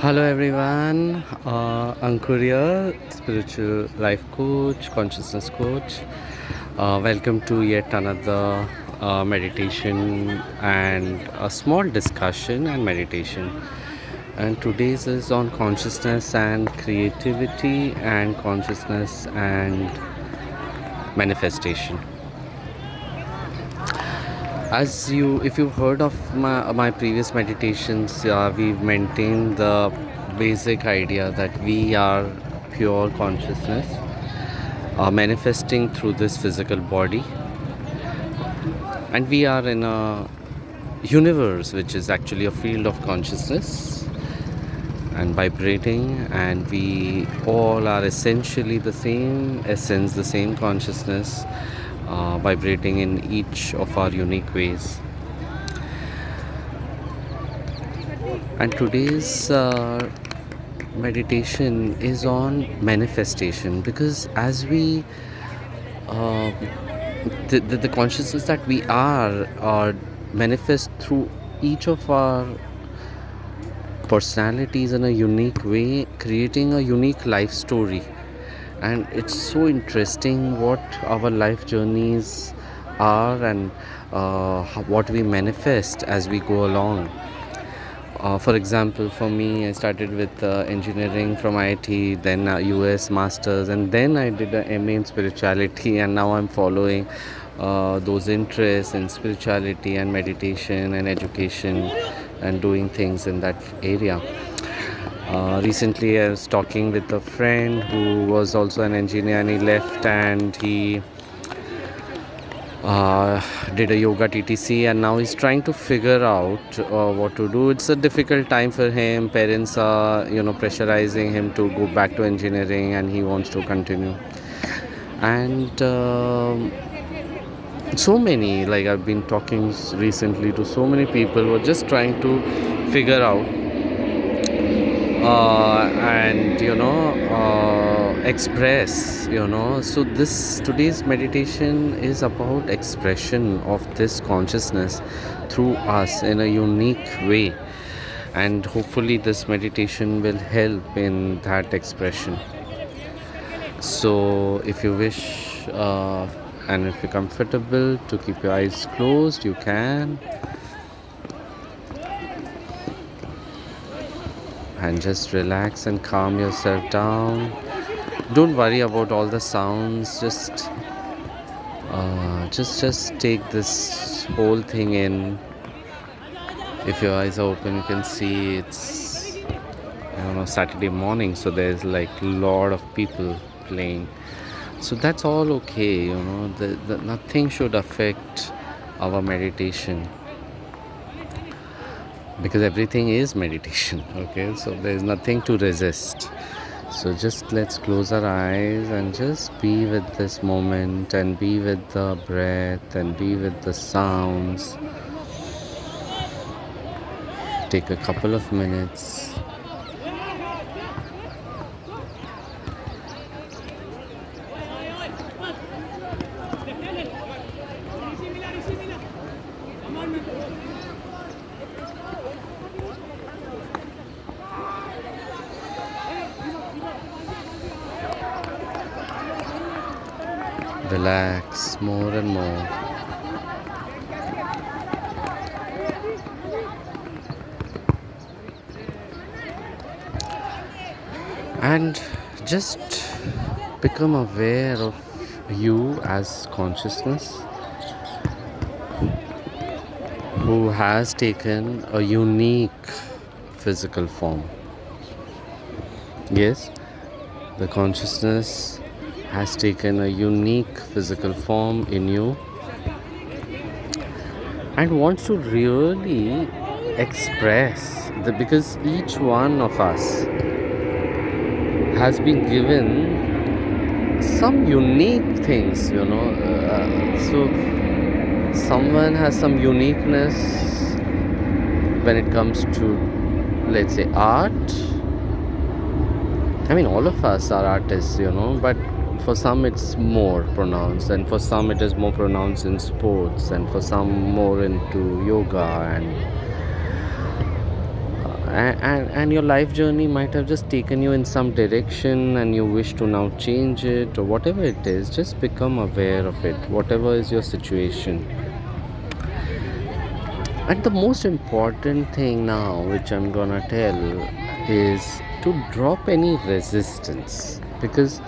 Hello everyone, Ankur here, spiritual life coach, consciousness coach. Welcome to yet another meditation and a small discussion and meditation. And today's is on consciousness and creativity and consciousness and manifestation. If you've heard of my previous meditations, we've maintained the basic idea that we are pure consciousness, manifesting through this physical body, and we are in a universe which is actually a field of consciousness and vibrating, and we all are essentially the same essence, the same consciousness, vibrating in each of our unique ways. And today's meditation is on manifestation, because as we the consciousness that we are manifest through each of our personalities in a unique way, creating a unique life story. And it's so interesting what our life journeys are, and what we manifest as we go along. For example, for me, I started with engineering from IIT, then US Masters, and then I did an MA in spirituality, and now I'm following those interests in spirituality and meditation and education and doing things in that area. Recently, I was talking with a friend who was also an engineer, and he left and he did a yoga TTC, and now he's trying to figure out what to do. It's a difficult time for him. Parents are, pressurizing him to go back to engineering, and he wants to continue. And so many, like I've been talking recently to so many people who are just trying to figure out and express, so this today's meditation is about expression of this consciousness through us in a unique way, and hopefully this meditation will help in that expression. So if you wish, and if you're comfortable to keep your eyes closed, you can, and just relax and calm yourself down. Don't worry about all the sounds. Just take this whole thing in. If your eyes are open, you can see it's Saturday morning, so there's like a lot of people playing. So that's all okay. Nothing should affect our meditation, because everything is meditation. Okay, so there's nothing to resist. So just let's close our eyes and just be with this moment, and be with the breath, and be with the sounds. Take a couple of minutes. Relax more and more. And just become aware of you as consciousness, who has taken a unique physical form. Yes, the consciousness has taken a unique physical form in you, and wants to really express because each one of us has been given some unique things, so someone has some uniqueness when it comes to, let's say, art. I mean, all of us are artists, but for some it's more pronounced, and for some it is more pronounced in sports, and for some more into yoga, and your life journey might have just taken you in some direction and you wish to now change it, or whatever it is. Just become aware of it, whatever is your situation. And the most important thing now, which I'm gonna tell, is to drop any resistance, because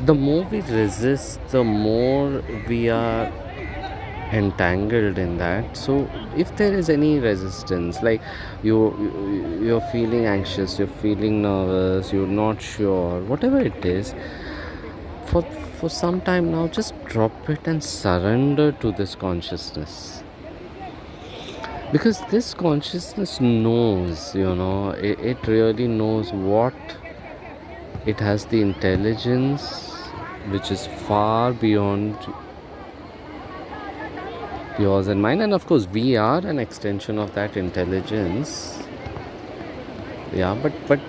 the more we resist, the more we are entangled in that. So if there is any resistance, like you're feeling anxious, you're feeling nervous, you're not sure, whatever it is, for for some time now, just drop it and surrender to this consciousness, because this consciousness knows, it really knows what, it has the intelligence which is far beyond yours and mine, and of course we are an extension of that intelligence. Yeah, but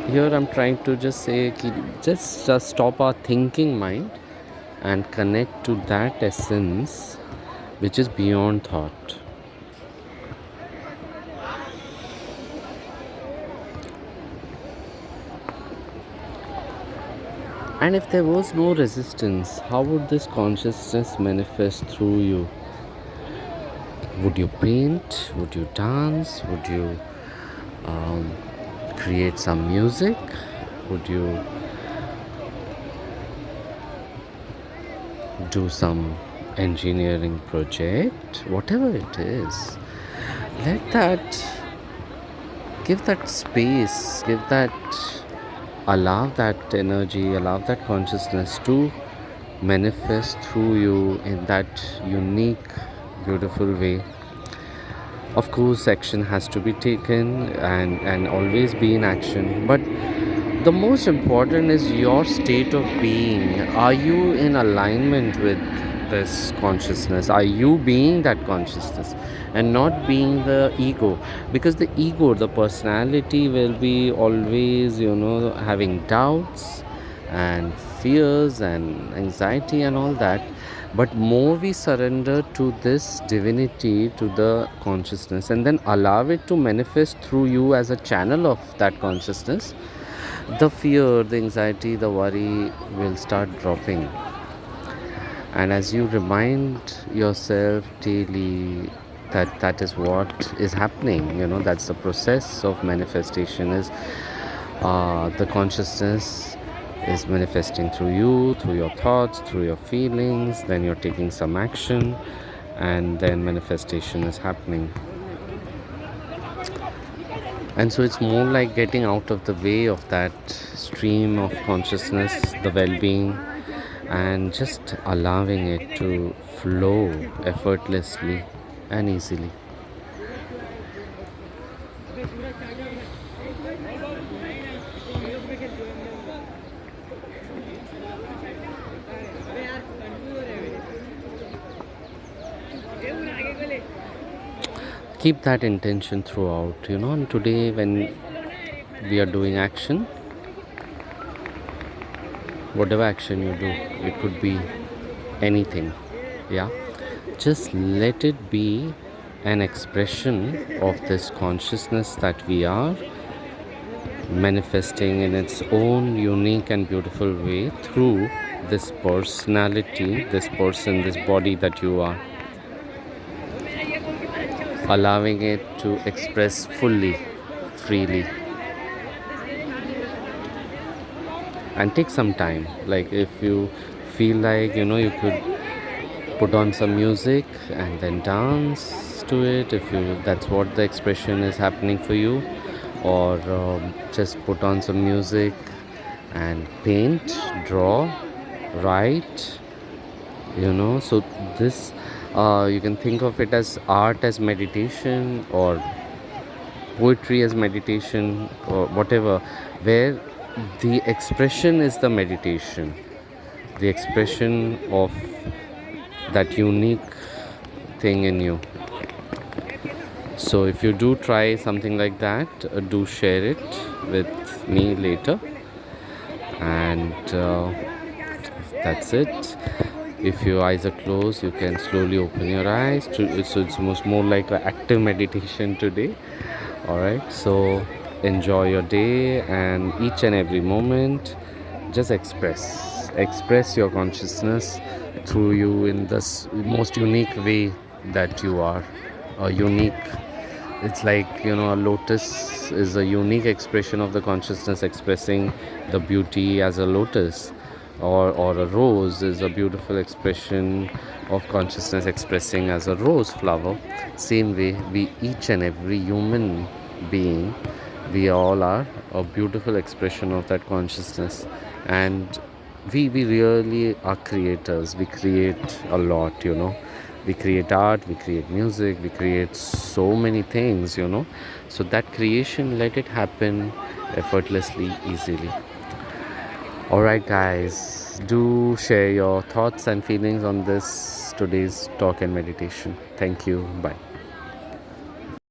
here I'm trying to just say, just stop our thinking mind and connect to that essence which is beyond thought. And if there was no resistance, how would this consciousness manifest through you? Would you paint? Would you dance? Would you um, create some music? Would you do some engineering project? Whatever it is, let that, give that space, allow that energy, allow that consciousness to manifest through you in that unique, beautiful way. Of course, action has to be taken, and always be in action, but the most important is your state of being. Are you in alignment with this consciousness? Are you being that consciousness and not being the ego? Because the ego, the personality, will be always, having doubts and fears and anxiety and all that. But more we surrender to this divinity, to the consciousness, and then allow it to manifest through you as a channel of that consciousness, the fear, the anxiety, the worry will start dropping. And as you remind yourself daily that that is what is happening, that's the process of manifestation, is the consciousness is manifesting through you, through your thoughts, through your feelings, then you're taking some action, and then manifestation is happening. And so it's more like getting out of the way of that stream of consciousness, the well-being, and just allowing it to flow effortlessly and easily. Keep that intention throughout, and today when we are doing action, whatever action you do, it could be anything, yeah, just let it be an expression of this consciousness that we are manifesting in its own unique and beautiful way through this personality, this person, this body that you are, allowing it to express fully, freely. And take some time, like if you feel like, you could put on some music and then dance to it, if you, that's what the expression is happening for you, or just put on some music and paint, draw, write, so this you can think of it as art as meditation, or poetry as meditation, or whatever, where the expression is the meditation, the expression of that unique thing in you. So if you do try something like that, do share it with me later. And that's it. If your eyes are closed, you can slowly open your eyes. So it's more like an active meditation today. All right, so enjoy your day and each and every moment. Just express your consciousness through you in this most unique way that you are. A unique, it's like, a lotus is a unique expression of the consciousness expressing the beauty as a lotus, or a rose is a beautiful expression of consciousness expressing as a rose flower. Same way, we each and every human being, we all are a beautiful expression of that consciousness. And we really are creators. We create a lot, we create art, we create music, we create so many things, so that creation, let it happen effortlessly, easily. All right, guys, do share your thoughts and feelings on this today's talk and meditation. Thank you. Bye.